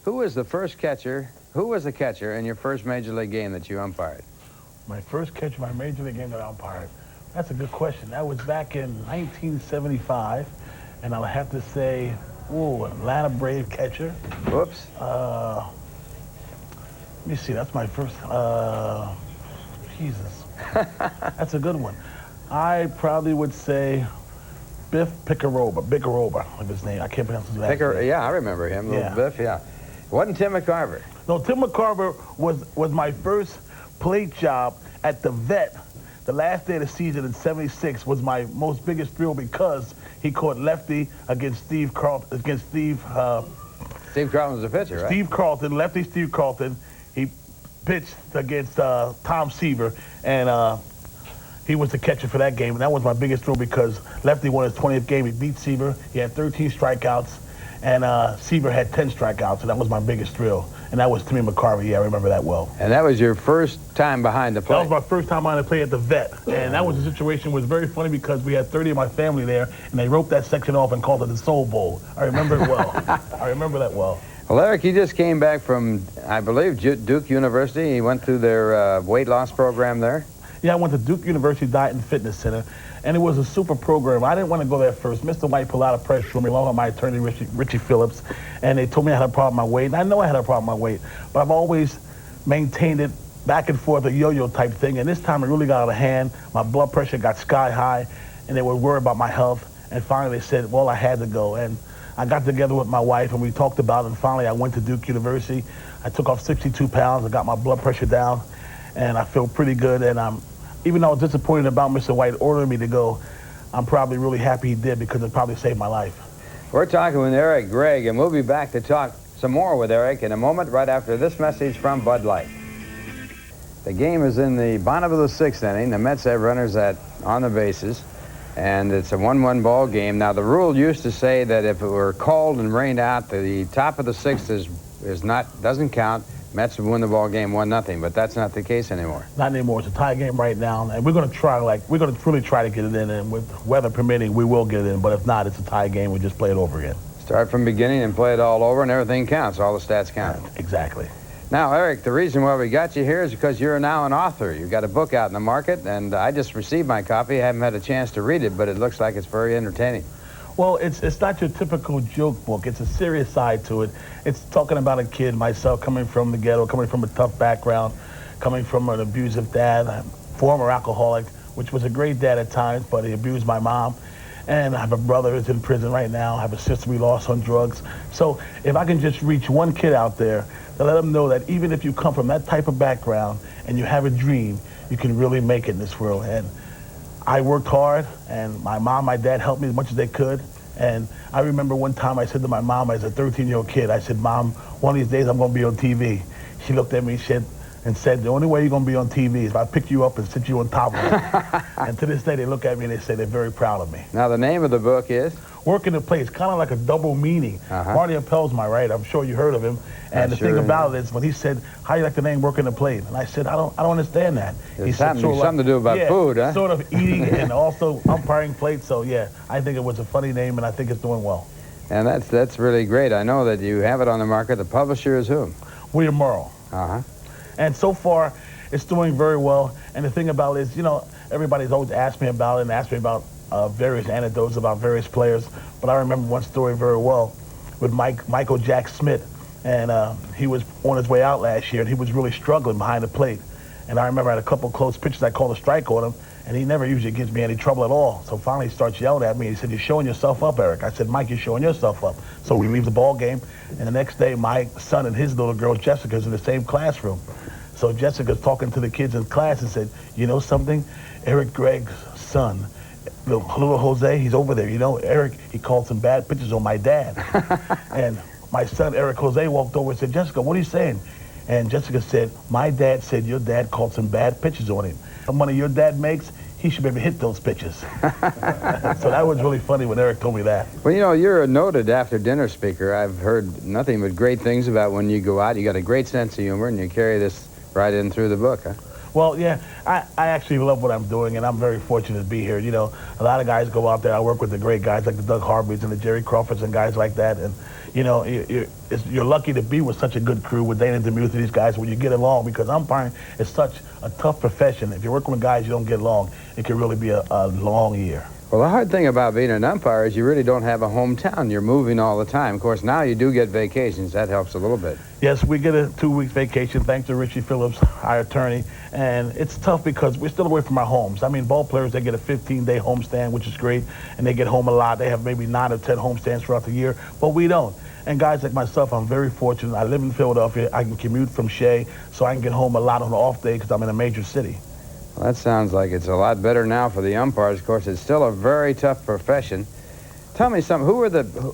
Who was the first catcher? Who was the catcher in your first Major League game that you umpired? My first catch in my Major League game that I umpired. That's a good question. That was back in 1975, and I'll have to say, Atlanta Brave catcher. Whoops. Let me see. That's my first. Jesus. That's a good one. I probably would say Biff Picaroba, like his name. I can't pronounce his last name. Yeah, I remember him. Little Biff, yeah. Wasn't Tim McCarver? No, Tim McCarver was my first plate job at the Vet. The last day of the season in '76 was my most biggest thrill because he caught lefty against Steve Carlton. Steve Carlton was the pitcher, right? Steve Carlton, lefty Steve Carlton. He pitched against Tom Seaver, and he was the catcher for that game. And that was my biggest thrill because lefty won his 20th game. He beat Seaver. He had 13 strikeouts, and Seaver had 10 strikeouts, and that was my biggest thrill. And that was Timmy McCarver. Yeah, I remember that well. And that was your first time behind the plate? That was my first time behind the plate at the Vet. And that was a situation that was very funny because we had 30 of my family there, and they roped that section off and called it the Soul Bowl. I remember it well. I remember that well. Well, Eric, you just came back from, I believe, Duke University. You went through their weight loss program there? Yeah, I went to Duke University Diet and Fitness Center, and it was a super program. I didn't want to go there first. Mr. White put a lot of pressure on me, along with my attorney, Richie Phillips, and they told me I had a problem with my weight. And I know I had a problem with my weight, but I've always maintained it back and forth, a yo-yo type thing, and this time it really got out of hand. My blood pressure got sky high, and they were worried about my health, and finally they said, well, I had to go. And I got together with my wife, and we talked about it, and finally I went to Duke University. I took off 62 pounds. I got my blood pressure down, and I feel pretty good. And even though I was disappointed about Mr. White ordering me to go, I'm probably really happy he did because it probably saved my life. We're talking with Eric Gregg, and we'll be back to talk some more with Eric in a moment right after this message from Bud Light. The game is in the bottom of the sixth inning. The Mets have runners on the bases, and it's a 1-1 ball game. Now, the rule used to say that if it were called and rained out, the top of the sixth doesn't count. Mets would win the ball game 1-0, but that's not the case anymore. Not anymore. It's a tie game right now, and we're going to really try to get it in, and with weather permitting, we will get it in. But if not, it's a tie game. We just play it over again. Start from beginning and play it all over, and everything counts. All the stats count. Exactly. Now, Eric, the reason why we got you here is because you're now an author. You've got a book out in the market, and I just received my copy. I haven't had a chance to read it, but it looks like it's very entertaining. Well, it's not your typical joke book. It's a serious side to it. It's talking about a kid, myself, coming from the ghetto, coming from a tough background, coming from an abusive dad, former alcoholic, which was a great dad at times, but he abused my mom. And I have a brother who's in prison right now. I have a sister we lost on drugs. So if I can just reach one kid out there to let them know that even if you come from that type of background and you have a dream, you can really make it in this world. And I worked hard, and my mom, my dad helped me as much as they could. And I remember one time I said to my mom as a 13-year-old kid, I said, Mom, one of these days I'm going to be on TV. She looked at me and said, the only way you're going to be on TV is if I pick you up and sit you on top of it. And to this day, they look at me and they say they're very proud of me. Now, the name of the book is? Working the Plate. It's kind of like a double meaning. Marty Appel's my right. I'm sure you heard of him. And the thing about it is when he said, how you like the name Working the Plate? And I said, I don't understand that. He said, something to do about food, huh? Sort of eating and also umpiring plates. So, yeah, I think it was a funny name, and I think it's doing well. And that's really great. I know that you have it on the market. The publisher is who? William Morrow. And so far, it's doing very well. And the thing about it is, everybody's always asked me about it and asked me about various anecdotes about various players. But I remember one story very well with Michael Jack Smith. And he was on his way out last year, and he was really struggling behind the plate. And I remember I had a couple close pitches. I called a strike on him, and he never usually gives me any trouble at all. So finally he starts yelling at me. He said, you're showing yourself up, Eric. I said, Mike, you're showing yourself up. So we leave the ball game, and the next day my son and his little girl, Jessica's in the same classroom. So Jessica's talking to the kids in class and said, you know something? Eric Gregg's son, little Jose, he's over there. Eric, he called some bad pitches on my dad. And my son, Eric Jose, walked over and said, Jessica, what are you saying? And Jessica said, my dad said your dad called some bad pitches on him. The money your dad makes, he should be able to hit those pitches. So that was really funny when Eric told me that. Well, you're a noted after-dinner speaker. I've heard nothing but great things about when you go out. You got a great sense of humor, and you carry this right in through the book, huh? Well, yeah, I actually love what I'm doing, and I'm very fortunate to be here. You know, a lot of guys go out there. I work with the great guys like the Doug Harveys and the Jerry Crawfords and guys like that. And, you know, you're lucky to be with such a good crew with Dana DeMuth and these guys when you get along, because umpiring is such a tough profession. If you're working with guys you don't get along, it can really be a long year. Well, the hard thing about being an umpire is you really don't have a hometown. You're moving all the time. Of course, now you do get vacations. That helps a little bit. Yes, we get a 2-week vacation thanks to Richie Phillips, our attorney. And it's tough because we're still away from our homes. I mean, ball players, they get a 15-day homestand, which is great, and they get home a lot. They have maybe 9 or 10 homestands throughout the year, but we don't. And guys like myself, I'm very fortunate. I live in Philadelphia. I can commute from Shea, so I can get home a lot on the off day because I'm in a major city. Well, that sounds like it's a lot better now for the umpires. Of course, it's still a very tough profession. Tell me something.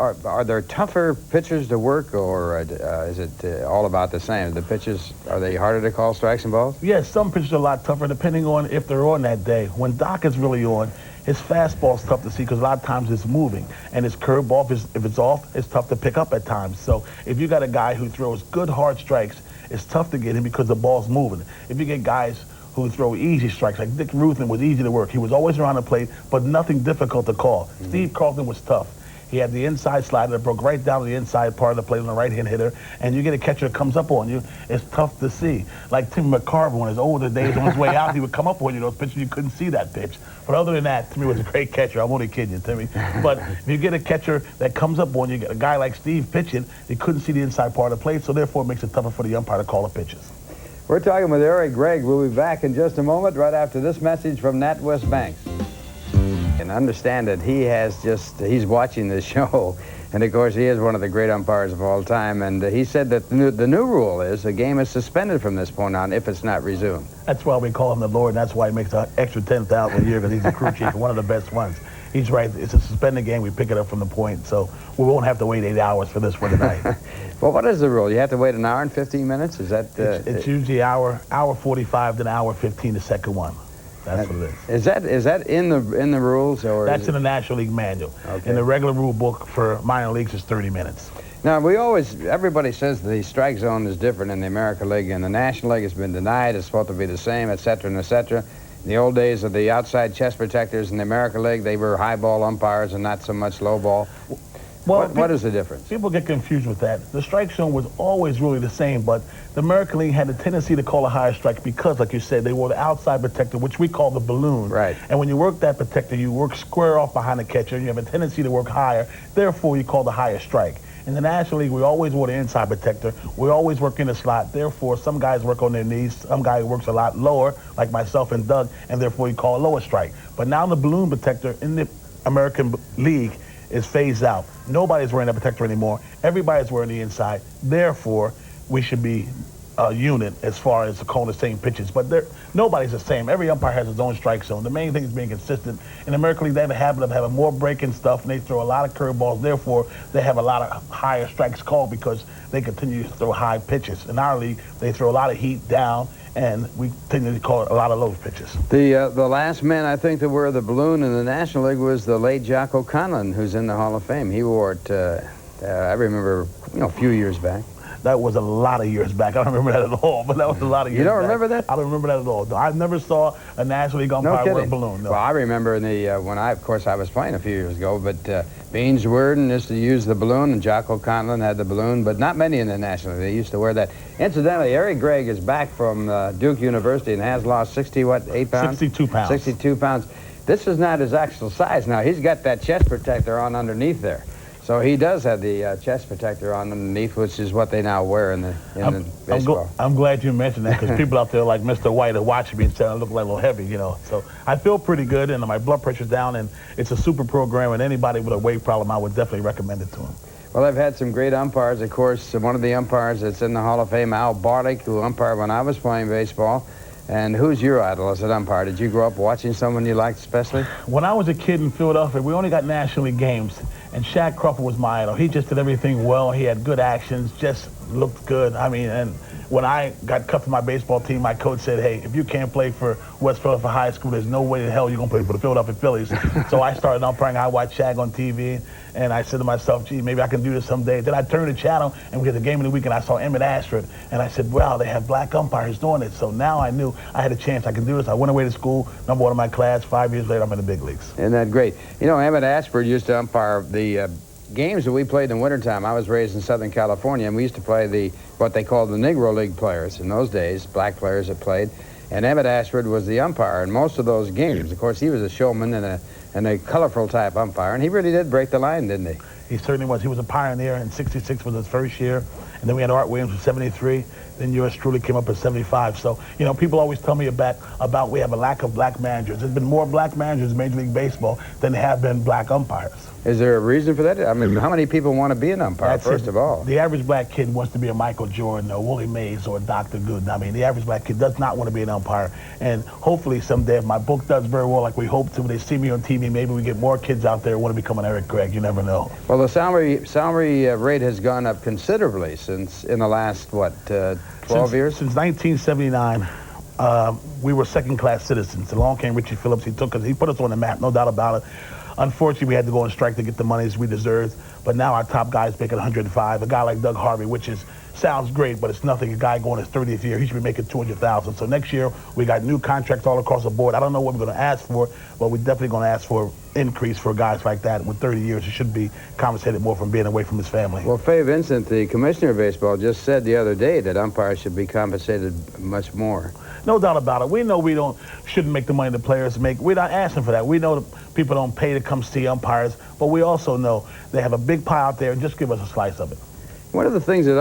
Are there tougher pitchers to work, or is it all about the same? The pitchers, are they harder to call strikes and balls? Yes, some pitchers are a lot tougher depending on if they're on that day. When Doc is really on, his fastball's tough to see because a lot of times it's moving, and his curveball, if it's off, it's tough to pick up at times. So if you got a guy who throws good hard strikes, it's tough to get him because the ball's moving. If you get guys who throw easy strikes, like Dick Ruthin was easy to work. He was always around the plate, but nothing difficult to call. Steve Carlton was tough. He had the inside slider that broke right down to the inside part of the plate on the right-hand hitter, and you get a catcher that comes up on you, it's tough to see. Like Tim McCarver, in his older days, on his way out, he would come up on you, those pitches, you couldn't see that pitch. But other than that, Timmy was a great catcher. I'm only kidding you, Timmy. But if you get a catcher that comes up on you, get a guy like Steve pitching, he couldn't see the inside part of the plate, so therefore it makes it tougher for the umpire to call the pitches. We're talking with Eric Gregg. We'll be back in just a moment, right after this message from Nat West Banks. And understand that he's watching this show. And of course, he is one of the great umpires of all time. And he said that the new rule is the game is suspended from this point on if it's not resumed. That's why we call him the Lord, and that's why he makes an extra $10,000 a year, because he's a crew chief and one of the best ones. He's right. It's a suspended game. We pick it up from the point, so we won't have to wait 8 hours for this one tonight. Well, what is the rule? You have to wait an hour and 15 minutes? Is that? It's usually hour 45 to an hour 15 the second one. That's what it is. Is that in the rules, or? That's in the National League manual. Okay. In the regular rule book for minor leagues, it's 30 minutes. Now, everybody says the strike zone is different in the American League, and the National League has been denied. It's supposed to be the same, et cetera, and et cetera. In the old days of the outside chest protectors in the American League, they were high ball umpires and not so much low ball. Well, what is the difference? People get confused with that. The strike zone was always really the same, but the American League had a tendency to call a higher strike because, like you said, they wore the outside protector, which we call the balloon. Right. And when you work that protector, you work square off behind the catcher, and you have a tendency to work higher. Therefore, you call the higher strike. In the National League, we always wore the inside protector. We always work in the slot. Therefore, some guys work on their knees. Some guy works a lot lower, like myself and Doug, and therefore you call a lower strike. But now the balloon protector in the American League is phased out. Nobody's wearing that protector anymore. Everybody's wearing the inside. Therefore, we should be a unit as far as calling the same pitches. But nobody's the same. Every umpire has his own strike zone. The main thing is being consistent. In the American League, they have a habit of having more breaking stuff, and they throw a lot of curveballs. Therefore, they have a lot of higher strikes called because they continue to throw high pitches. In our league, they throw a lot of heat down, and we tend to call a lot of low pitches. The last man I think to wear the balloon in the National League was the late Jocko Conlon, who's in the Hall of Fame. He wore it, I remember, a few years back. That was a lot of years back. I don't remember that at all, but that was a lot of years back. You don't remember that? I don't remember that at all. No, I never saw a National League umpire wear a balloon. No. Well, I remember when I was playing a few years ago, but Beans Worden used to use the balloon, and Jocko Conlon had the balloon, but not many in the National League. They used to wear that. Incidentally, Eric Gregg is back from Duke University and has lost 8 pounds? 62 pounds. 62 pounds. This is not his actual size now. He's got that chest protector on underneath there. So he does have the chest protector on underneath, which is what they now wear in the baseball. I'm glad you mentioned that, because people out there like Mr. White are watching me and saying I look like a little heavy, So I feel pretty good, and my blood pressure's down, and it's a super program, and anybody with a weight problem, I would definitely recommend it to them. Well, I've had some great umpires. Of course, one of the umpires that's in the Hall of Fame, Al Barlick, who umpired when I was playing baseball. And who's your idol as an umpire? Did you grow up watching someone you liked especially? When I was a kid in Philadelphia, we only got National League games, and Shaq Crawford was my idol. He just did everything well. He had good actions, just looked good. I mean, and when I got cut from my baseball team, my coach said, hey, if you can't play for West Philadelphia High School, there's no way in hell you're going to play for the Philadelphia Phillies. So I started umpiring. I watched Shag on TV, and I said to myself, gee, maybe I can do this someday. Then I turned the channel, and we had the game of the week, and I saw Emmett Ashford, and I said, wow, they have black umpires doing it. So now I knew I had a chance I could do this. I went away to school, #1 in my class. 5 years later, I'm in the big leagues. Isn't that great? You know, Emmett Ashford used to umpire the games that we played in the wintertime. I was raised in Southern California, and we used to play what they called the Negro League players in those days, black players that played. And Emmett Ashford was the umpire in most of those games. Of course, he was a showman and a colorful type umpire, and he really did break the line, didn't he? He certainly was. He was a pioneer, and '66 was his first year. And then we had Art Williams in '73. Then yours truly came up in '75. So, you know, people always tell me about we have a lack of black managers. There's been more black managers in Major League Baseball than there have been black umpires. Is there a reason for that? I mean, how many people want to be an umpire, first of all? The average black kid wants to be a Michael Jordan or Willie Mays or Dr. Gooden. I mean, the average black kid does not want to be an umpire. And hopefully someday, if my book does very well like we hope to, when they see me on TV, maybe we get more kids out there who want to become an Eric Gregg. You never know. Well, the salary rate has gone up considerably since in the last, 12 years? Since 1979. We were second-class citizens. Along came Richie Phillips. He put us on the map, no doubt about it. Unfortunately, we had to go on strike to get the monies we deserved. But now our top guys making 105. A guy like Doug Harvey, which sounds great, but it's nothing. A guy going his 30th year, he should be making $200,000. So next year, we got new contracts all across the board. I don't know what we're going to ask for, but we're definitely going to ask for increase for guys like that. With 30 years, he should be compensated more from being away from his family. Well, Fay Vincent, the commissioner of baseball, just said the other day that umpires should be compensated much more. No doubt about it. We know we shouldn't make the money the players make. We're not asking for that. We know that people don't pay to come see umpires, but we also know they have a big pie out there, and just give us a slice of it. One of the things that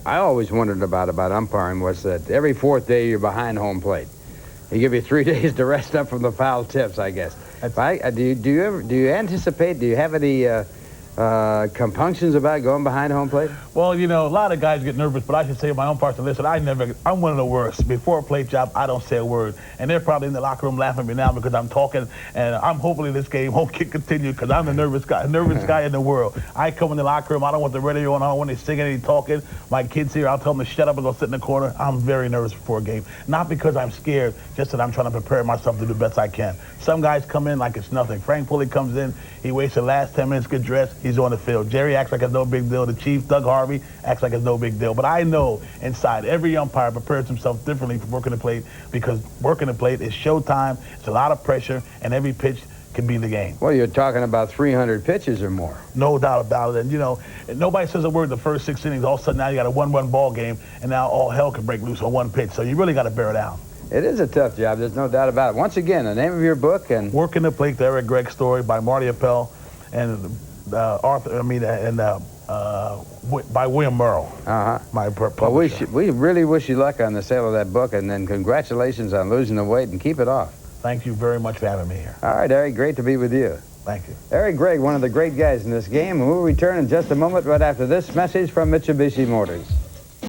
I always wondered about umpiring was that every fourth day you're behind home plate. They give you 3 days to rest up from the foul tips, I guess. Do you anticipate? Do you have any compunctions about going behind home plate? Well, you know, a lot of guys get nervous, but I should say my umpires to listen. I'm one of the worst. Before a plate job, I don't say a word. And they're probably in the locker room laughing at me now because I'm talking, and I'm hopefully this game won't continue because I'm the nervous guy in the world. I come in the locker room, I don't want the radio on, I don't want they singing any talking. My kids here, I'll tell them to shut up and go sit in the corner. I'm very nervous before a game. Not because I'm scared, just that I'm trying to prepare myself to do the best I can. Some guys come in like it's nothing. Frank Pulley comes in, he waits the last 10 minutes, get dressed, he's on the field. Jerry acts like it's no big deal. The Chief, Doug Harvey, acts like it's no big deal. But I know inside every umpire prepares himself differently for working the plate because working the plate is showtime. It's a lot of pressure, and every pitch can be the game. Well, you're talking about 300 pitches or more. No doubt about it. And, you know, nobody says a word the first 6 innings. All of a sudden now you got a 1-1 ball game, and now all hell can break loose on one pitch. So you really got to bear down. It is a tough job. There's no doubt about it. Once again, the name of your book and Working the Plate, the Eric Gregg Story by Marty Appel and by William Merle. My publisher. Well, we really wish you luck on the sale of that book, and then congratulations on losing the weight, and keep it off. Thank you very much for having me here. All right, Eric, great to be with you. Thank you. Eric Gregg, one of the great guys in this game, and we'll return in just a moment right after this message from Mitsubishi Motors.